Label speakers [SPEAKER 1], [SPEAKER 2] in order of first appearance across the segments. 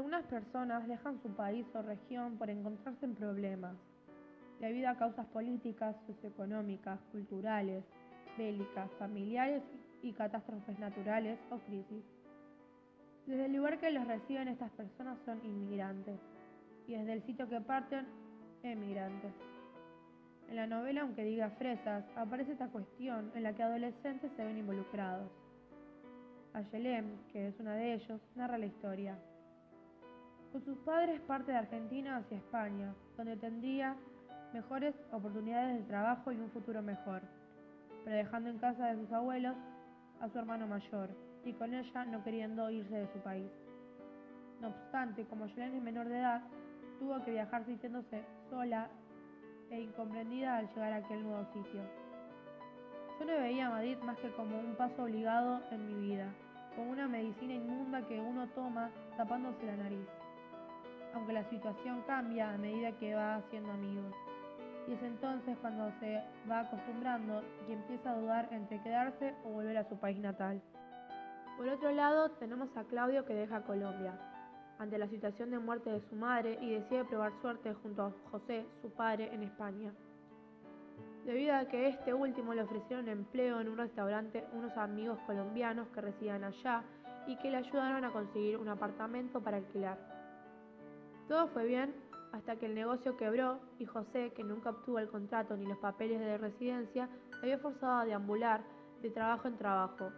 [SPEAKER 1] Algunas personas dejan su país o región por encontrarse en problemas, debido a causas políticas, socioeconómicas, culturales, bélicas, familiares y catástrofes naturales o crisis. Desde el lugar que los reciben, estas personas son inmigrantes, y desde el sitio que parten, emigrantes. En la novela, aunque diga fresas, aparece esta cuestión en la que adolescentes se ven involucrados. Ayelem, que es una de ellos, narra la historia. Con sus padres parte de Argentina hacia España, donde tendría mejores oportunidades de trabajo y un futuro mejor, pero dejando en casa de sus abuelos a su hermano mayor, y con ella no queriendo irse de su país. No obstante, como Ayelem es menor de edad, tuvo que viajar sintiéndose sola e incomprendida al llegar a aquel nuevo sitio. Yo no veía a Madrid más que como un paso obligado en mi vida, como una medicina inmunda que uno toma tapándose la nariz, aunque la situación cambia a medida que va haciendo amigos. Y es entonces cuando se va acostumbrando y empieza a dudar entre quedarse o volver a su país natal. Por otro lado, tenemos a Claudio, que deja Colombia ante la situación de muerte de su madre y decide probar suerte junto a José, su padre, en España. Debido a que este último le ofrecieron empleo en un restaurante unos amigos colombianos que residían allá y que le ayudaron a conseguir un apartamento para alquilar. Todo fue bien hasta que el negocio quebró y José, que nunca obtuvo el contrato ni los papeles de residencia, se vio forzado a deambular de trabajo en trabajo,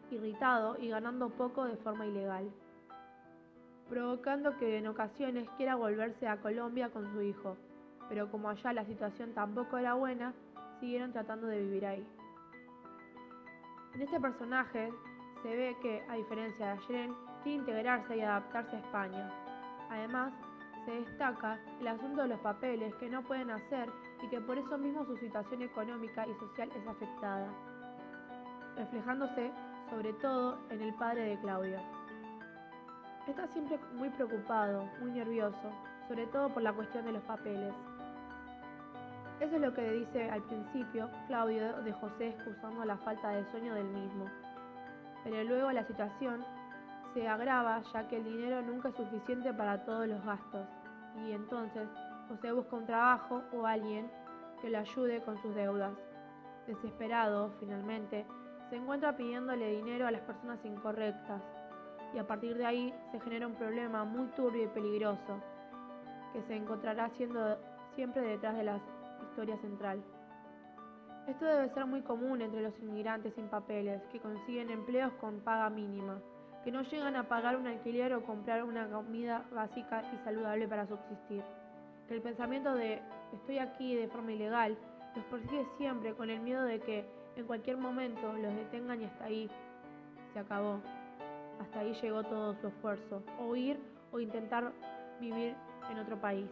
[SPEAKER 1] irritado y ganando poco de forma ilegal, provocando que en ocasiones quiera volverse a Colombia con su hijo, pero como allá la situación tampoco era buena, siguieron tratando de vivir ahí. En este personaje se ve que, a diferencia de Ayelem, quiere integrarse y adaptarse a España. Además, se destaca el asunto de los papeles que no pueden hacer y que por eso mismo su situación económica y social es afectada, reflejándose sobre todo en el padre de Claudio. Está siempre muy preocupado, muy nervioso, sobre todo por la cuestión de los papeles. Eso es lo que dice al principio Claudio de José, excusando la falta de sueño del mismo. Pero luego la situación se agrava, ya que el dinero nunca es suficiente para todos los gastos, y entonces José busca un trabajo o alguien que lo ayude con sus deudas. Desesperado, finalmente, se encuentra pidiéndole dinero a las personas incorrectas, y a partir de ahí se genera un problema muy turbio y peligroso, que se encontrará siendo siempre detrás de la historia central. Esto debe ser muy común entre los inmigrantes sin papeles, que consiguen empleos con paga mínima, que no llegan a pagar un alquiler o comprar una comida básica y saludable para subsistir, que el pensamiento de estoy aquí de forma ilegal los persigue siempre, con el miedo de que en cualquier momento los detengan y hasta ahí se acabó, hasta ahí llegó todo su esfuerzo, o huir o intentar vivir en otro país.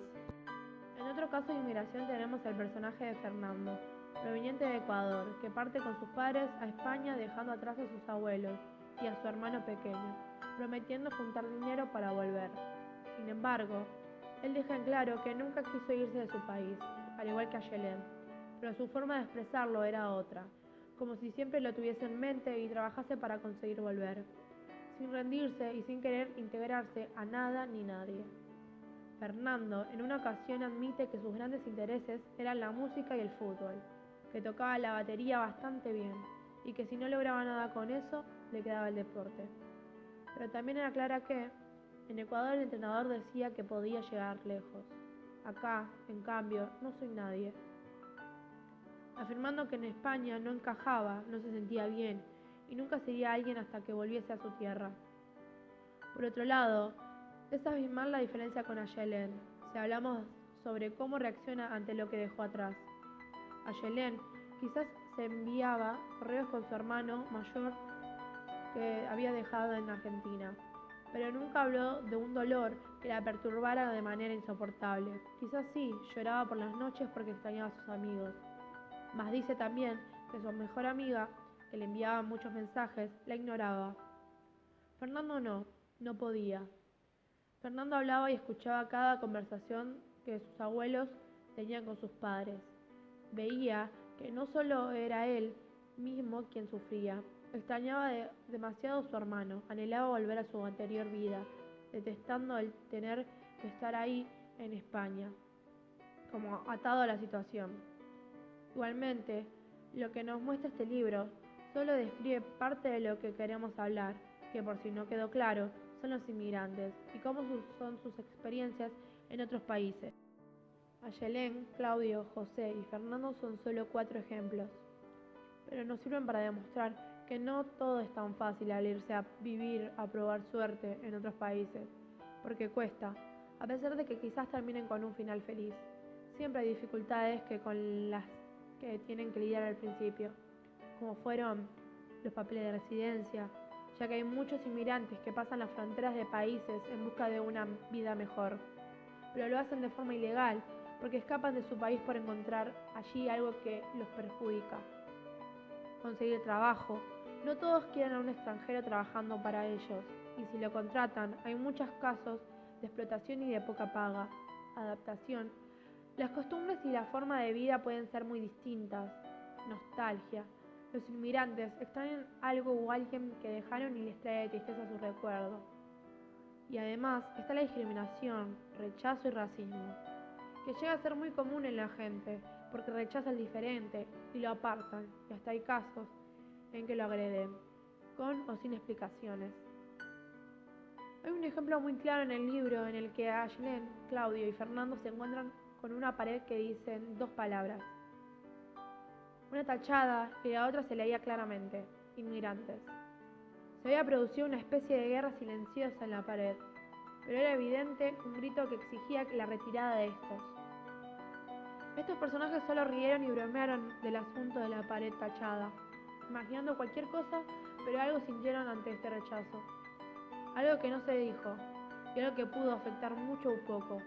[SPEAKER 1] En otro caso de inmigración tenemos el personaje de Fernando, proveniente de Ecuador, que parte con sus padres a España dejando atrás a sus abuelos y a su hermano pequeño, prometiendo juntar dinero para volver. Sin embargo, él deja en claro que nunca quiso irse de su país, al igual que Ayelem, pero su forma de expresarlo era otra, como si siempre lo tuviese en mente y trabajase para conseguir volver, sin rendirse y sin querer integrarse a nada ni nadie. Fernando en una ocasión admite que sus grandes intereses eran la música y el fútbol, que tocaba la batería bastante bien y que si no lograba nada con eso, le quedaba el deporte. Pero también aclara que en Ecuador el entrenador decía que podía llegar lejos. Acá, en cambio, no soy nadie. Afirmando que en España no encajaba, no se sentía bien y nunca sería alguien hasta que volviese a su tierra. Por otro lado, es abismal la diferencia con Ayelem, si hablamos sobre cómo reacciona ante lo que dejó atrás. Ayelem quizás se enviaba correos con su hermano mayor que había dejado en Argentina, pero nunca habló de un dolor que la perturbara de manera insoportable. Quizás sí, lloraba por las noches porque extrañaba a sus amigos, mas dice también que su mejor amiga, que le enviaba muchos mensajes, la ignoraba. Fernando no podía. Fernando hablaba y escuchaba cada conversación que sus abuelos tenían con sus padres. Veía que no solo era él mismo quien sufría, extrañaba demasiado a su hermano, anhelaba volver a su anterior vida, detestando el tener que estar ahí en España, como atado a la situación. Igualmente, lo que nos muestra este libro solo describe parte de lo que queremos hablar, que por si no quedó claro, son los inmigrantes y cómo son sus experiencias en otros países. Ayelén, Claudio, José y Fernando son solo 4 ejemplos, pero nos sirven para demostrar que no todo es tan fácil al irse a vivir, a probar suerte en otros países, porque cuesta, a pesar de que quizás terminen con un final feliz. Siempre hay dificultades con las que tienen que lidiar al principio, como fueron los papeles de residencia, ya que hay muchos inmigrantes que pasan las fronteras de países en busca de una vida mejor, pero lo hacen de forma ilegal, porque escapan de su país por encontrar allí algo que los perjudica. Conseguir trabajo. No todos quieren a un extranjero trabajando para ellos, y si lo contratan, hay muchos casos de explotación y de poca paga. Adaptación. Las costumbres y la forma de vida pueden ser muy distintas. Nostalgia. Los inmigrantes extrañan algo o alguien que dejaron y les trae tristeza a su recuerdo. Y además está la discriminación, rechazo y racismo, que llega a ser muy común en la gente, porque rechaza el diferente y lo apartan, y hasta hay casos en que lo agreden, con o sin explicaciones. Hay un ejemplo muy claro en el libro en el que Ayelén, Claudio y Fernando se encuentran con una pared que dicen 2 palabras, una tachada y la otra se leía claramente, inmigrantes. Se había producido una especie de guerra silenciosa en la pared, pero era evidente un grito que exigía la retirada de estos. Estos personajes solo rieron y bromearon del asunto de la pared tachada, imaginando cualquier cosa, pero algo sintieron ante este rechazo. Algo que no se dijo, y algo que pudo afectar mucho o poco.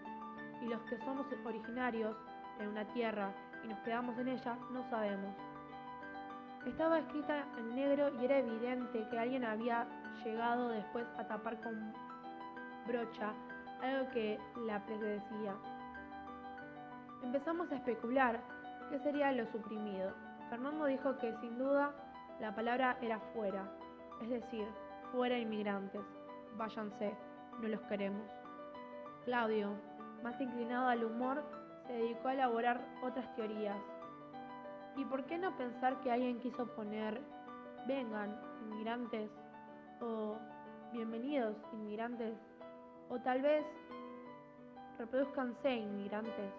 [SPEAKER 1] Y los que somos originarios en una tierra y nos quedamos en ella, no sabemos. Estaba escrita en negro y era evidente que alguien había llegado después a tapar con brocha algo que la predecía. Empezamos a especular qué sería lo suprimido. Fernando dijo que sin duda la palabra era fuera, es decir, fuera inmigrantes, váyanse, no los queremos. Claudio, más inclinado al humor, se dedicó a elaborar otras teorías. ¿Y por qué no pensar que alguien quiso poner vengan, inmigrantes? O bienvenidos, inmigrantes. O tal vez reproduzcanse, inmigrantes.